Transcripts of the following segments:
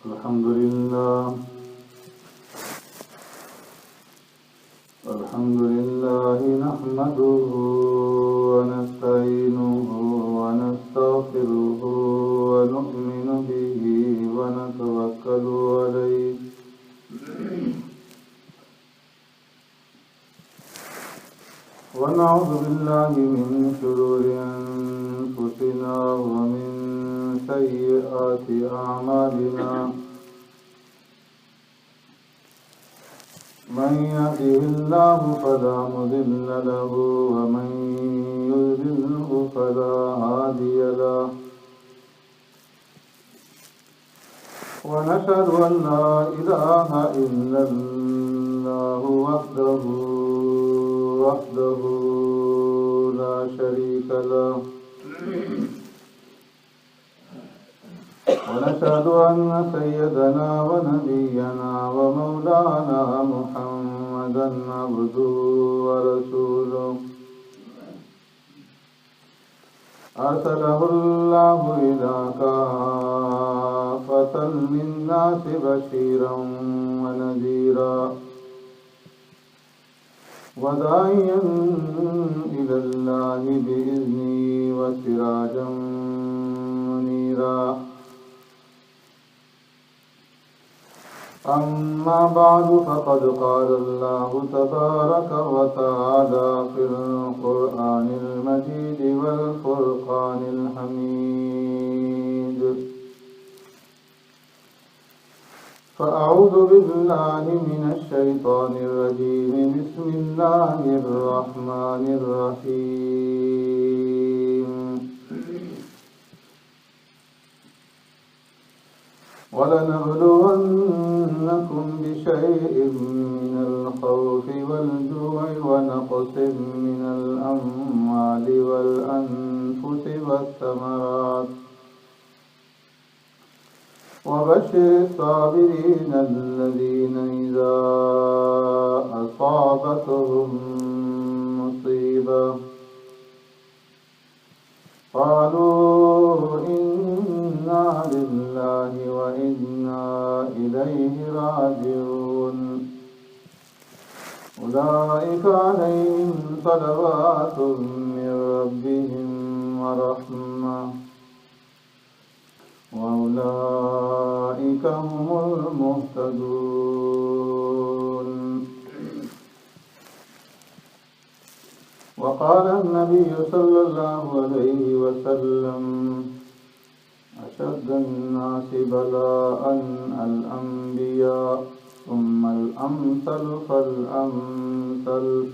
الحمد لله نحمده ونستعينه ونستغفره ونؤمن به ونتوكل عليه ونعوذ بالله من شرور أنفسنا ومن سيئات أعمالنا من يهده الله فلا مضل له ومن يضلله فلا هادي له ونشهد أن لا إله إلا الله وحده لا شريك له ونشهد أن سيدنا ونبينا ومولانا محمدا عبده ورسوله أرسله الله إلى كافة للناس بشيرا ونذيرا وداعيا إلى الله بإذنه وسراجا منيرا أما بعد فقد قال الله تبارك وتعالى في القرآن المجيد والفرقان الحميد فأعوذ بالله من الشيطان الرجيم بسم الله الرحمن الرحيم ولنبلونكم بشيء من الخوف والجوع ونقص من الأموال والأنفس والثمرات وبشر الصابرين الذين إذا أصابتهم مصيبة قالوا إنا لله وإنا إليه راجعون أولئك عليهم صلوات من ربهم ورحمة وأولئك هم المهتدون وقال النبي صلى الله عليه وسلم أشد الناس بلاء الأنبياء ثم الأمثل فالأمثل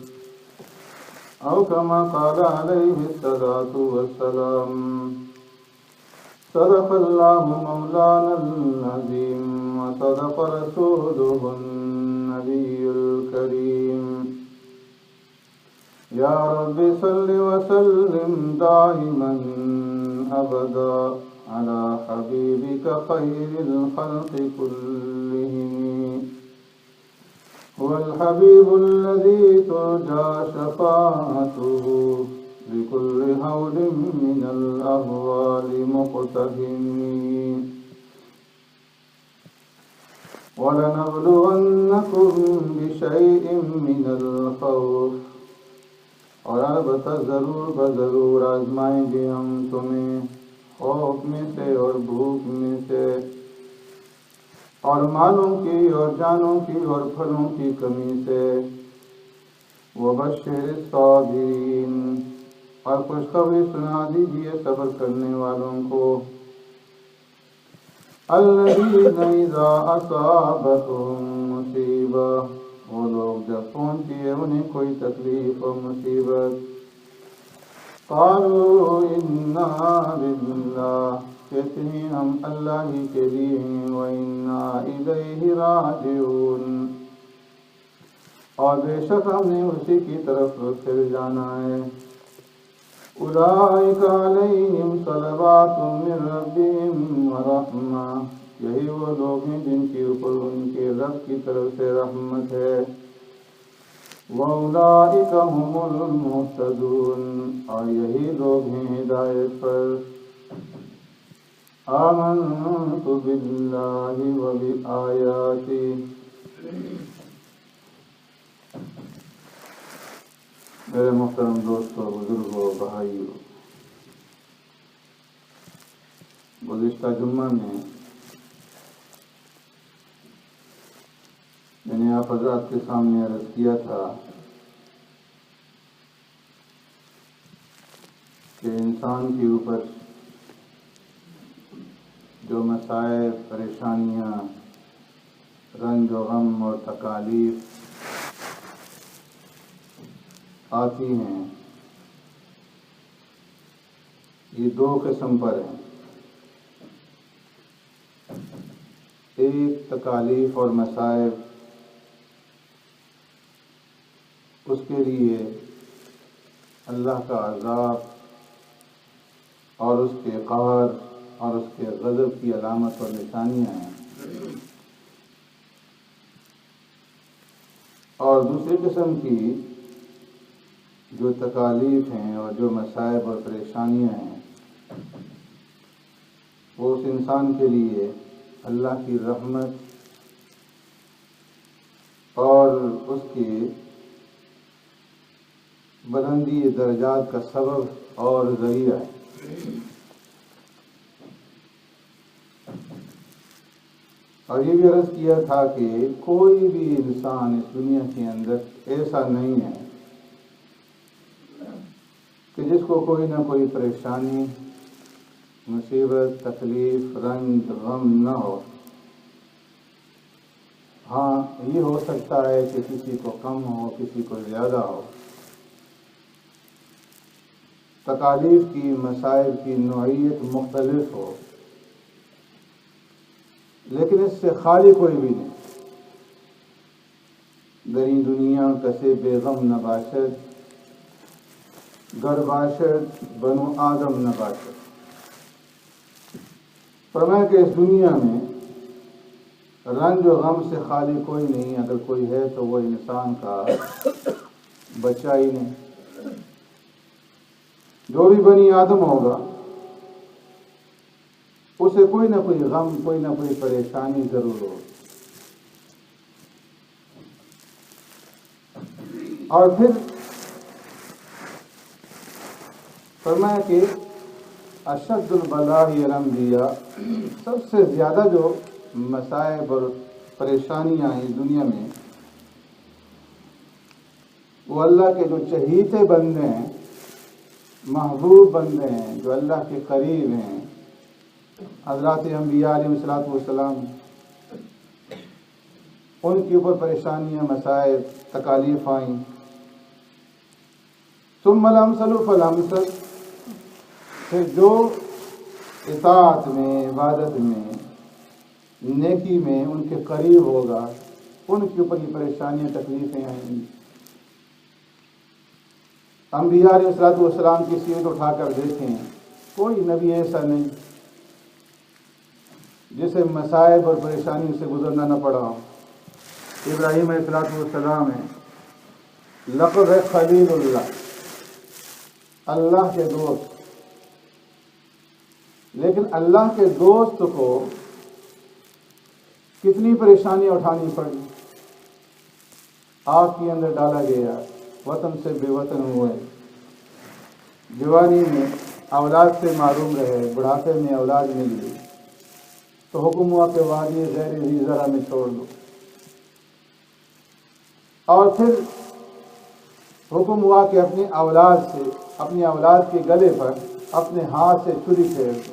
أو كما قال عليه الصلاة والسلام صدق الله مولانا العظيم وصدق رسوله النبي الكريم يا رب صل وسلم دائما أبدا على حبيبك خير الخلق كلهم هو الحبيب الذي ترجى شفاعته بكل هول من الأهوال مقتهم ولنبلونكم بشيء من الخوف اور البتہ ضرور آزمائیں گے ہم تمہیں خوف میں سے اور بھوک میں سے اور مالوں کی اور جانوں کی اور پھلوں کی کمی سے وبشر الصابرین اور خوشخبری سنا دیجیے صبر کرنے والوں کو الذین اذا اصابتهم مصیبہ وہ لوگ جب پہنچی ہے انہیں کوئی تکلیف و مصیبت قالوا انا للہ کہتے ہیں ہم اللہ ہی کے لیے ہیں وَإِنَّا إِلَيْهِ راجعون اور بے شک ہم نے اسی کی طرف پھر جانا ہے اولئک علیہم صلوات من ربہم ورحمہ یہی وہ لوگ ہیں جن کے اوپر ان کے رب کی طرف سے رحمت ہے وَأُولَئِكَ هُمُ الْمُهْتَدُونَ اور یہی لوگ ہیں ہدایت پر آمنت باللہ وبآیاتہ۔ میرے محترم دوستوں، بزرگوں، بھائیوں، گزشتہ جمعہ میں نے آپ حضرات کے سامنے عرض کیا تھا کہ انسان کے اوپر جو مسائل، پریشانیاں، رنج و غم اور تکالیف آتی ہیں، یہ دو قسم پر ہیں۔ ایک تکالیف اور مسائل، اس کے لیے اللہ کا عذاب اور اس کے قہر اور اس کے غضب کی علامت اور نشانیاں ہیں، اور دوسری قسم کی جو تکالیف ہیں اور جو مصائب اور پریشانیاں ہیں، وہ اس انسان کے لیے اللہ کی رحمت اور اس کی بلندی درجات کا سبب اور ذریعہ ہے۔ اور یہ بھی عرض کیا تھا کہ کوئی بھی انسان اس دنیا کے اندر ایسا نہیں ہے کہ جس کو کوئی نہ کوئی پریشانی، مصیبت، تکلیف، رنج، غم نہ ہو۔ ہاں، یہ ہو سکتا ہے کہ کسی کو کم ہو، کسی کو زیادہ ہو، تکالیف کی، مسائل کی نوعیت مختلف ہو، لیکن اس سے خالی کوئی بھی نہیں۔ دری دنیا کسے بے غم نہ باشد، گر باشد بنو آدم نہ باشد۔ فرمایا کہ اس دنیا میں رنج و غم سے خالی کوئی نہیں، اگر کوئی ہے تو وہ انسان کا بچہ ہی نہیں۔ جو بھی بنی آدم ہوگا اسے کوئی نہ کوئی غم، کوئی نہ کوئی پریشانی ضرور ہو۔ اور پھر فرمایا کہ اشد البلاء الانبیاء، سب سے زیادہ جو مصائب اور پریشانیاں ہیں دنیا میں، وہ اللہ کے جو چہیتے بندے ہیں، محبوب بندے ہیں، جو اللہ کے قریب ہیں، حضرات انبیاء علیہ السلام، ان کے اوپر پریشانیاں، مسائب، تکالیف آئیں۔ ثم الامثل فالامثل، پھر جو اطاعت میں، عبادت میں، نیکی میں ان کے قریب ہوگا، ان کے اوپر یہ پریشانیاں، تکلیفیں آئیں گی۔ انبیاء علیہ السلام کی سیرت اٹھا کر دیکھیں، کوئی نبی ایسا نہیں جسے مصائب اور پریشانی سے گزرنا نہ پڑا ہو۔ ابراہیم علیہ السلام ہے، لقب ہے خلیل اللہ، اللہ کے دوست، لیکن اللہ کے دوست کو کتنی پریشانیاں اٹھانی پڑی۔ آگ کے اندر ڈالا گیا، وطن سے بے وطن ہوئے، جوانی میں اولاد سے معروم رہے، بڑھاپے میں اولاد ملی تو حکم ہوا کہ وادی غیر ذی زرع میں چھوڑ دو، اور پھر حکم ہوا کہ اپنی اولاد کے گلے پر اپنے ہاتھ سے چھری پھیر دو۔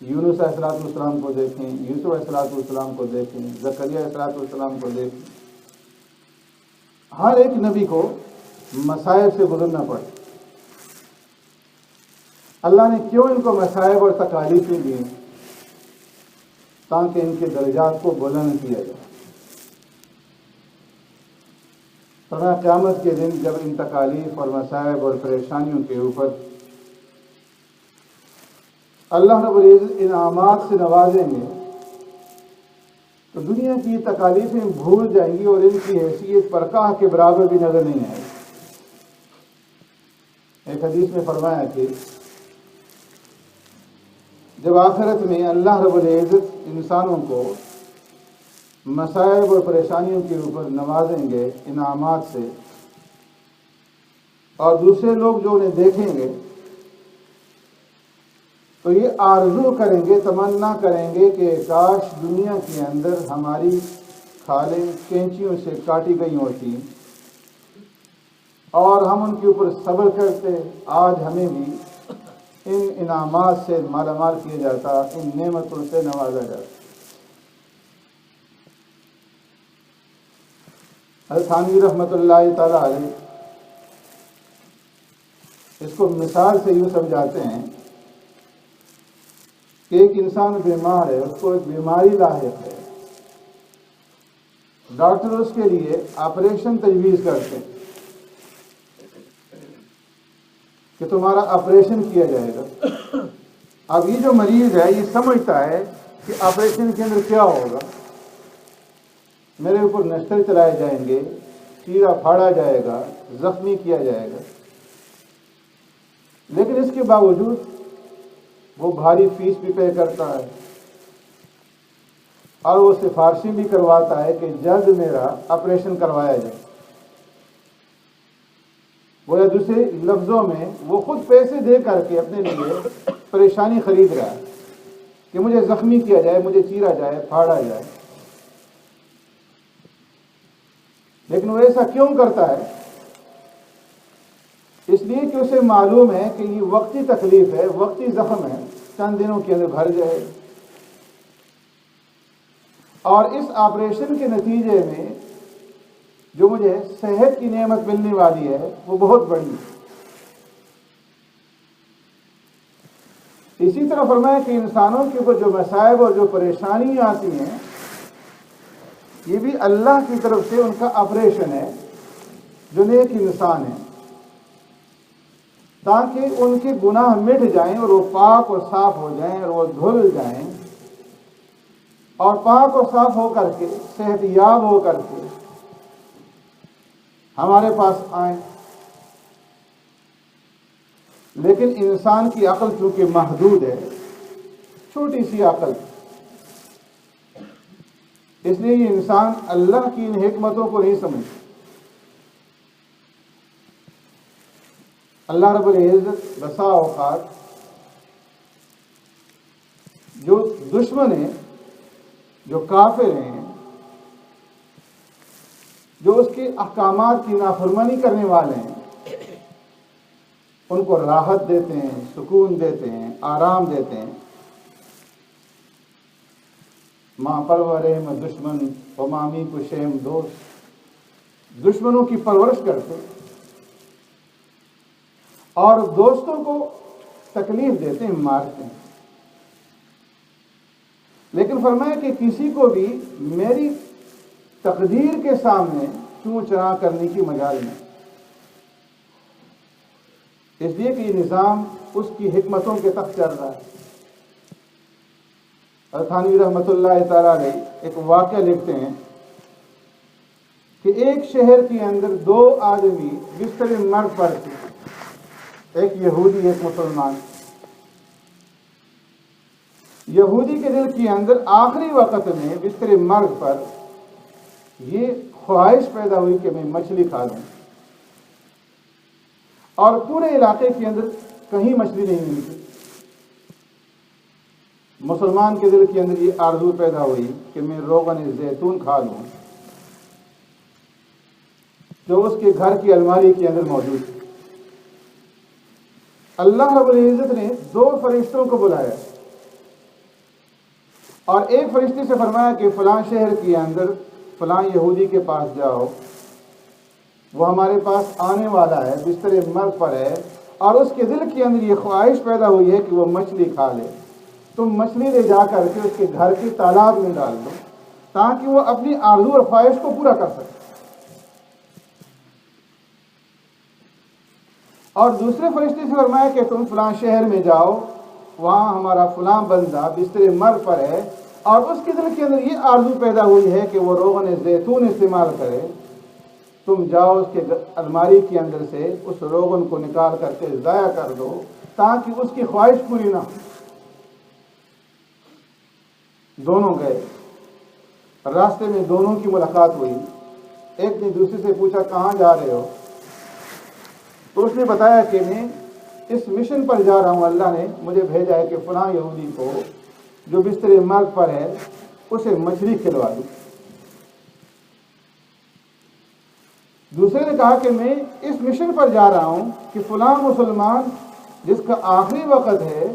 یونس علیہ السلام کو دیکھیں، یوسف علیہ السلام کو دیکھیں، زکریا علیہ السلام کو دیکھیں، ہر ایک نبی کو مصائب سے گزرنا پڑے۔ اللہ نے کیوں ان کو مصائب اور تکالیفیں دی؟ تاکہ ان کے درجات کو بلند کیا جائے۔ فرمایا قیامت کے دن جب ان تکالیف اور مصائب اور پریشانیوں کے اوپر اللہ رب العزت انعامات سے نوازیں گے تو دنیا کی تکالیفیں بھول جائیں گی اور ان کی حیثیت پرکاہ کے برابر بھی نظر نہیں آئے گی۔ ایک حدیث میں فرمایا کہ جب آخرت میں اللہ رب العزت انسانوں کو مصائب اور پریشانیوں کے اوپر نوازیں گے انعامات سے، اور دوسرے لوگ جو انہیں دیکھیں گے تو یہ آرزو کریں گے، تمنا کریں گے کہ کاش دنیا کے اندر ہماری کھالیں کینچیوں سے کاٹی گئی ہوتی اور ہم ان کے اوپر صبر کرتے، آج ہمیں بھی ان انعامات سے مالا مال کیا جاتا، ان نعمتوں سے نوازا جاتا۔ حضرت تھانوی رحمۃ اللہ تعالی علیہ اس کو مثال سے یوں سمجھاتے ہیں کہ ایک انسان بیمار ہے، اس کو ایک بیماری لاحق ہے، ڈاکٹر اس کے لیے آپریشن تجویز کرتے ہیں کہ تمہارا آپریشن کیا جائے گا۔ اب یہ جو مریض ہے یہ سمجھتا ہے کہ آپریشن کے اندر کیا ہوگا، میرے اوپر نشتر چلائے جائیں گے، چیرا پھاڑا جائے گا، زخمی کیا جائے گا، لیکن اس کے باوجود وہ بھاری فیس بھی پے کرتا ہے اور وہ سفارشیں بھی کرواتا ہے کہ جلد میرا آپریشن کروایا جائے۔ وہ یا دوسرے لفظوں میں وہ خود پیسے دے کر کے اپنے لیے پریشانی خرید رہا ہے کہ مجھے زخمی کیا جائے، مجھے چیرا جائے، پھاڑا جائے۔ لیکن وہ ایسا کیوں کرتا ہے؟ اس لیے کہ اسے معلوم ہے کہ یہ وقتی تکلیف ہے، وقتی زخم ہے، چند دنوں کے اندر بھر جائے، اور اس آپریشن کے نتیجے میں جو مجھے صحت کی نعمت ملنے والی ہے وہ بہت بڑی ہے۔ اسی طرح فرمایا کہ انسانوں کے اوپر جو مصائب اور جو پریشانیاں آتی ہیں یہ بھی اللہ کی طرف سے ان کا آپریشن ہے، جو نیک انسان ہے، تاکہ ان کے گناہ مٹ جائیں اور وہ پاک اور صاف ہو جائیں اور وہ دھل جائیں اور پاک اور صاف ہو کر کے صحت یاب ہو کر کے ہمارے پاس آئیں۔ لیکن انسان کی عقل چونکہ محدود ہے، چھوٹی سی عقل، اس لیے یہ انسان اللہ کی ان حکمتوں کو نہیں سمجھتا۔ اللہ رب العزت بسا اوقات جو دشمن ہیں، جو کافر ہیں، جو اس کے احکامات کی نافرمانی کرنے والے ہیں، ان کو راحت دیتے ہیں، سکون دیتے ہیں، آرام دیتے ہیں۔ ماں پرورہم دشمن و مامی کو شیم دوست، دشمنوں کی پرورش کرتے اور دوستوں کو تکلیف دیتے ہیں، مارتے ہیں۔ لیکن فرمایا کہ کسی کو بھی میری تقدیر کے سامنے چوں چرا کرنے کی مجال نہیں، اس لیے کہ یہ نظام اس کی حکمتوں کے تحت چل رہا ہے۔ حضرت تھانوی رحمۃ اللہ تعالی علیہ ایک واقعہ لکھتے ہیں کہ ایک شہر کے اندر دو آدمی بستر مرگ پر تھے، ایک یہودی ایک مسلمان۔ یہودی کے دل کے اندر آخری وقت میں بستر مرگ پر یہ خواہش پیدا ہوئی کہ میں مچھلی کھا لوں، اور پورے علاقے کے اندر کہیں مچھلی نہیں ملتی۔ مسلمان کے دل کے اندر یہ آرزو پیدا ہوئی کہ میں روغن زیتون کھا لوں، جو اس کے گھر کی الماری کے اندر موجود تھی۔ اللہ رب العزت نے دو فرشتوں کو بلایا اور ایک فرشتے سے فرمایا کہ فلاں شہر کے اندر فلاں یہودی کے پاس جاؤ، وہ ہمارے پاس آنے والا ہے، بستر مرگ پر ہے، اور اس کے دل کے اندر یہ خواہش پیدا ہوئی ہے کہ وہ مچھلی کھا لے۔ تم مچھلی لے جا کر کے اس کے گھر کے تالاب میں ڈال دو تاکہ وہ اپنی آرزو اور خواہش کو پورا کر سکے۔ اور دوسرے فرشتے سے فرمایا کہ تم فلاں شہر میں جاؤ، وہاں ہمارا فلاں بندہ بستر مرگ پر ہے، اور اس کے دل کے اندر یہ آرزو پیدا ہوئی ہے کہ وہ روغن زیتون استعمال کرے۔ تم جاؤ اس کے الماری کے اندر سے اس روغن کو نکال کر کے ضائع کر دو تاکہ اس کی خواہش پوری نہ ہو۔ دونوں گئے، راستے میں دونوں کی ملاقات ہوئی، ایک نے دوسرے سے پوچھا کہاں جا رہے ہو؟ تو اس نے بتایا کہ میں اس مشن پر جا رہا ہوں، اللہ نے مجھے بھیجا ہے کہ فلاں یہودی کو جو بستر مرگ پر ہے اسے مچھلی کھلوا دوں۔ دوسرے نے کہا کہ میں اس مشن پر جا رہا ہوں کہ فلاں مسلمان جس کا آخری وقت ہے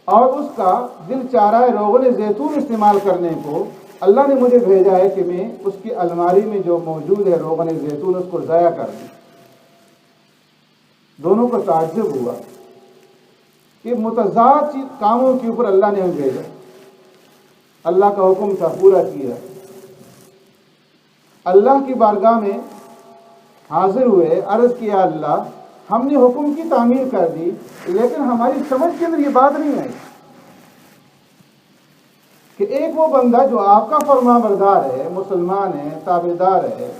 اور اس کا دل چاہ رہا ہے روغن زیتون استعمال کرنے کو، اللہ نے مجھے بھیجا ہے کہ میں اس کی الماری میں جو موجود ہے روغن زیتون اس کو ضائع کر دوں۔ دونوں کو تعجب ہوا کہ متضاد کاموں کے اوپر اللہ نے ہمیں بھیجا، اللہ کا حکم تھا پورا کیا۔ اللہ کی بارگاہ میں حاضر ہوئے، عرض کیا اللہ ہم نے حکم کی تعمیر کر دی لیکن ہماری سمجھ کے اندر یہ بات نہیں آئی کہ ایک وہ بندہ جو آپ کا فرما بردار ہے، مسلمان ہے، تابعدار ہے،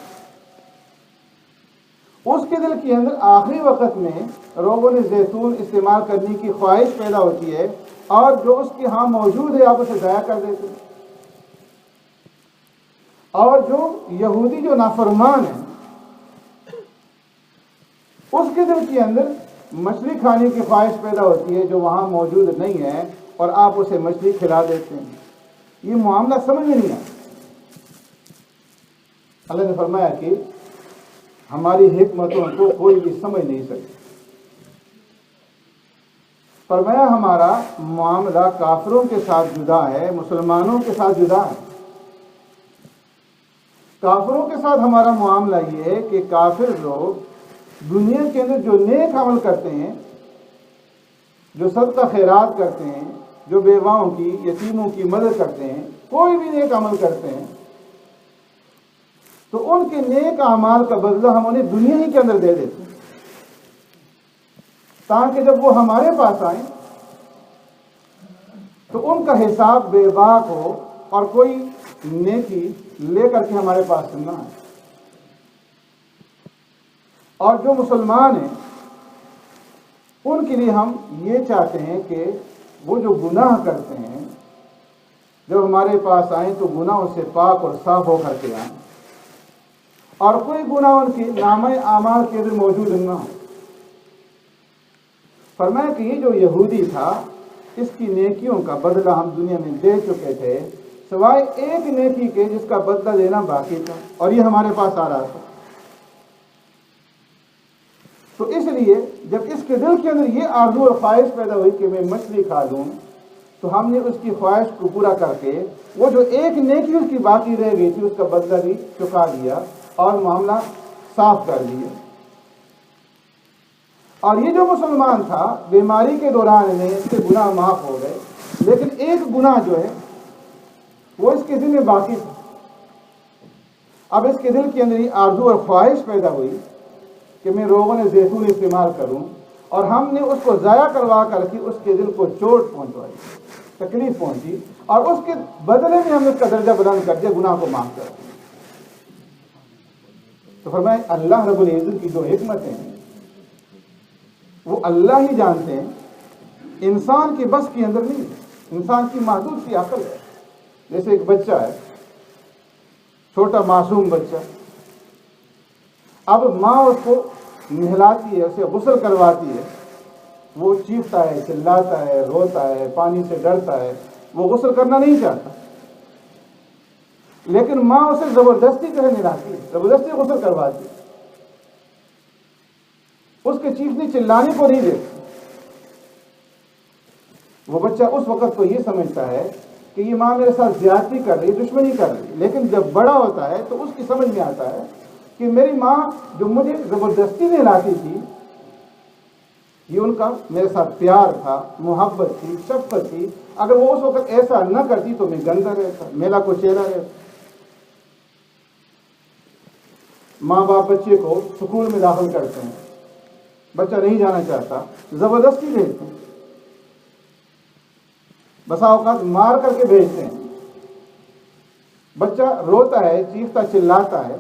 اس کے دل کے اندر آخری وقت میں روغن زیتون استعمال کرنے کی خواہش پیدا ہوتی ہے اور جو اس کے ہاں موجود ہے آپ اسے ضائع کر دیتے ہیں۔ اور جو یہودی جو نافرمان ہے اس کے دل کے اندر مچھلی کھانے کی خواہش پیدا ہوتی ہے جو وہاں موجود نہیں ہے اور آپ اسے مچھلی کھلا دیتے ہیں۔ یہ معاملہ سمجھ میں نہیں آتا۔ اللہ نے فرمایا کہ ہماری حکمتوں کو کوئی بھی سمجھ نہیں سکتا۔ فرمایا ہمارا معاملہ کافروں کے ساتھ جدا ہے، مسلمانوں کے ساتھ جدا ہے۔ کافروں کے ساتھ ہمارا معاملہ یہ ہے کہ کافر لوگ دنیا کے اندر جو نیک عمل کرتے ہیں، جو صدقہ خیرات کرتے ہیں، جو بیواؤں کی یتیموں کی مدد کرتے ہیں، کوئی بھی نیک عمل کرتے ہیں تو ان کے نیک اعمال کا بدلہ ہم انہیں دنیا ہی کے اندر دے دیتے ہیں تاکہ جب وہ ہمارے پاس آئیں تو ان کا حساب بے باک ہو اور کوئی نیکی لے کر کے ہمارے پاس نہ آئے۔ اور جو مسلمان ہیں ان کے لیے ہم یہ چاہتے ہیں کہ وہ جو گناہ کرتے ہیں جب ہمارے پاس آئیں تو گناہوں سے پاک اور صاف ہو کر کے آئیں اور کوئی گناہ ان کی نامہ اعمال کے اندر موجود نہ ہو۔ فرمایا کہ یہ جو یہودی تھا اس کی نیکیوں کا بدلہ ہم دنیا میں دے چکے تھے سوائے ایک نیکی کے جس کا بدلہ دینا باقی تھا اور یہ ہمارے پاس آ رہا تھا۔ تو اس لیے جب اس کے دل کے اندر یہ آرزو اور خواہش پیدا ہوئی کہ میں مچھلی کھا لوں تو ہم نے اس کی خواہش کو پورا کر کے وہ جو ایک نیکی اس کی باقی رہ گئی تھی اس کا بدلہ بھی چکا دیا اور معاملہ صاف کر دیا۔ اور یہ جو مسلمان تھا بیماری کے دوران میں اس کے گناہ معاف ہو گئے لیکن ایک گناہ جو ہے وہ اس کے دل میں باقی تھا۔ اب اس کے دل کے اندر یہ آرزو اور خواہش پیدا ہوئی کہ میں روغن زیتون استعمال کروں اور ہم نے اس کو ضائع کروا کر کے اس کے دل کو چوٹ پہنچوائی، تکلیف پہنچی اور اس کے بدلے میں ہم نے اس کا درجہ بلند کر دیا، گناہ کو معاف کر دیا۔ تو فرمایا اللہ رب العزت کی جو حکمتیں ہیں وہ اللہ ہی جانتے ہیں، انسان کے بس کے اندر نہیں ہے، انسان کی محدود سی عقل ہے۔ جیسے ایک بچہ ہے، چھوٹا معصوم بچہ، اب ماں اس کو نہلاتی ہے، اسے غسل کرواتی ہے، وہ چیختا ہے، چلاتا ہے، روتا ہے، پانی سے ڈرتا ہے، وہ غسل کرنا نہیں چاہتا لیکن ماں اسے زبردستی نہلاتی ہے، زبردستی غسل کرواتی ہے، اس کے چیخنے چلانے کو نہیں دیتی۔ وہ بچہ اس وقت کو یہ سمجھتا ہے کہ یہ ماں میرے ساتھ زیادتی کر رہی، دشمنی کر رہی، لیکن جب بڑا ہوتا ہے تو اس کی سمجھ میں آتا ہے کہ میری ماں جو مجھے زبردستی نہلاتی تھی یہ ان کا میرے ساتھ پیار تھا، محبت تھی، شفقت تھی، اگر وہ اس وقت ایسا نہ کرتی تو میں گندا رہتا، میلا کو چہرہ رہتا۔ ماں باپ بچے کو سکول میں داخل کرتے ہیں، بچہ نہیں جانا چاہتا، زبردستی بھیجتے ہیں، بسا اوقات مار کر کے بھیجتے ہیں، بچہ روتا ہے، چیختا چلاتا ہے،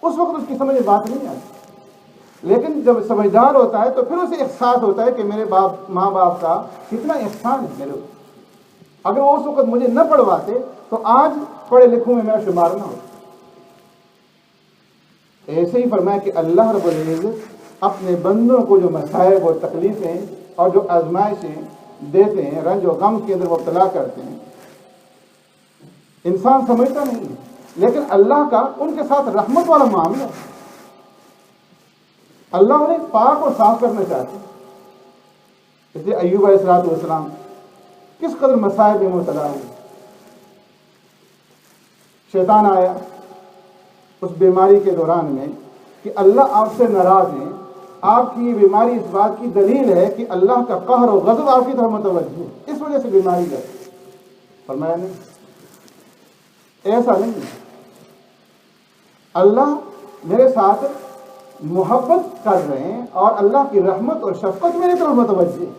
اس وقت اس کی سمجھ میں بات نہیں آتی، لیکن جب سمجھدار ہوتا ہے تو پھر اسے احساس ہوتا ہے کہ میرے ماں باپ کا کتنا احسان ہے میرے اوپر۔ اگر وہ اس وقت مجھے نہ پڑھواتے تو آج پڑھے لکھوں میں میرا شمار نہ ہوتا۔ ایسے ہی فرمایا کہ اللہ رب العزت اپنے بندوں کو جو مصائب اور تکلیفیں اور جو آزمائشیں دیتے ہیں، رنج و غم کے اندر مبتلا کرتے ہیں، انسان سمجھتا نہیں ہے، لیکن اللہ کا ان کے ساتھ رحمت والا معاملہ ہے۔ اللہ انہیں پاک اور صاف کرنا چاہتے ہیں۔ اس لیے ایوب علیہ السلام کس قدر مصائب میں مبتلا ہوئے، شیطان آیا اس بیماری کے دوران میں کہ اللہ آپ سے ناراض ہیں، آپ کی یہ بیماری اس بات کی دلیل ہے کہ اللہ کا قہر و غضب آپ کی طرف متوجہ ہے، اس وجہ سے بیماری ہے۔ فرمایا نہیں، ایسا نہیں، اللہ میرے ساتھ محبت کر رہے ہیں اور اللہ کی رحمت اور شفقت میرے طرف متوجہ ہے،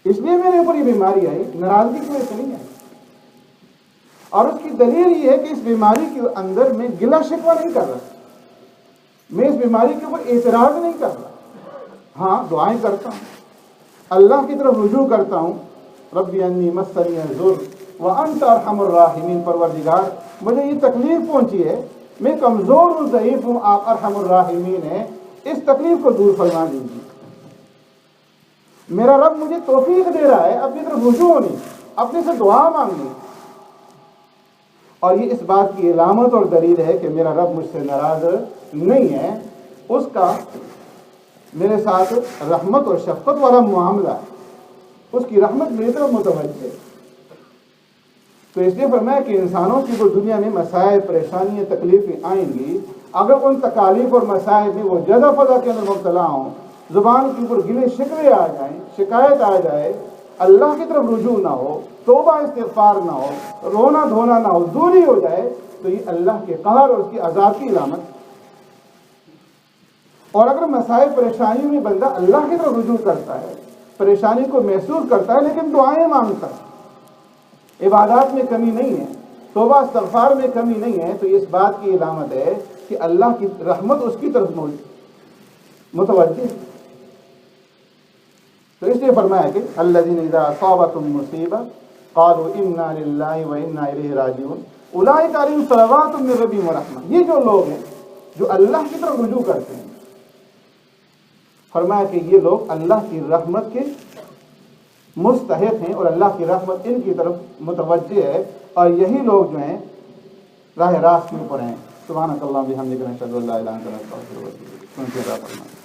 اس لیے میرے اوپر یہ بیماری آئی، ناراضگی کی وجہ سے نہیں آئی۔ اور اس کی دلیل یہ ہے کہ اس بیماری کے اندر میں گلہ شکوہ نہیں کر رہا، میں اس بیماری کے اوپر اعتراض نہیں کر رہا، ہاں دعائیں کرتا ہوں، اللہ کی طرف رجوع کرتا ہوں، ربی انی مسنی الضر وانت ارحم الراحمین، پروردگار مجھے یہ تکلیف پہنچی ہے، میں کمزور ہوں، ضعیف ہوں، آپ ارحم الراحمین ہیں، اس تکلیف کو دور فرما دیجیے۔ میرا رب مجھے توفیق دے رہا ہے اپنی طرف رجوع ہونی، اپنے سے دعا مانگنی، اور یہ اس بات کی علامت اور دلیل ہے کہ میرا رب مجھ سے ناراض نہیں ہے، اس کا میرے ساتھ رحمت اور شفقت والا معاملہ ہے، اس کی رحمت میری طرف متوجہ ہے۔ تو اس لیے فرمایا کہ انسانوں کی وہ دنیا میں مسائل، پریشانیاں، تکلیفیں آئیں گی، اگر ان تکالیف اور مسائل میں وہ جزا فضا کے اندر مبتلا ہوں، زبان کے اوپر گلے شکوے آ جائیں، شکایت آ جائے، اللہ کی طرف رجوع نہ ہو، توبہ استغفار نہ ہو، رونا دھونا نہ ہو، دوری ہو جائے، تو یہ اللہ کے قہر اور اس کی عذاب کی علامت۔ اور اگر مسائل پریشانیوں میں بندہ اللہ کی طرف رجوع کرتا ہے، پریشانی کو محسوس کرتا ہے لیکن دعائیں مانگتا ہے، عبادات میں کمی نہیں ہے، توبہ استغفار میں کمی نہیں ہے، تو اس بات کی علامت ہے کہ اللہ کی رحمت اس کی طرف متوجہ ہے۔ تو اس لیے فرمایا کہ الذین اذا اصابتهم مصیبہ قالوا انا للہ وانا الیہ راجعون اولئک علیہم صلوات من ربہم ورحمہ، یہ جو لوگ ہیں جو اللہ کی طرف رجوع کرتے ہیں، فرمایا کہ یہ لوگ اللہ کی رحمت کے مستحق ہیں اور اللہ کی رحمت ان کی طرف متوجہ ہے، اور یہی لوگ جو ہیں راہ راست کے اوپر ہیں۔ سبحانک اللہم وبحمدک، نشہد ان لا الہ الا انت، نستغفرک ونتوب الیک۔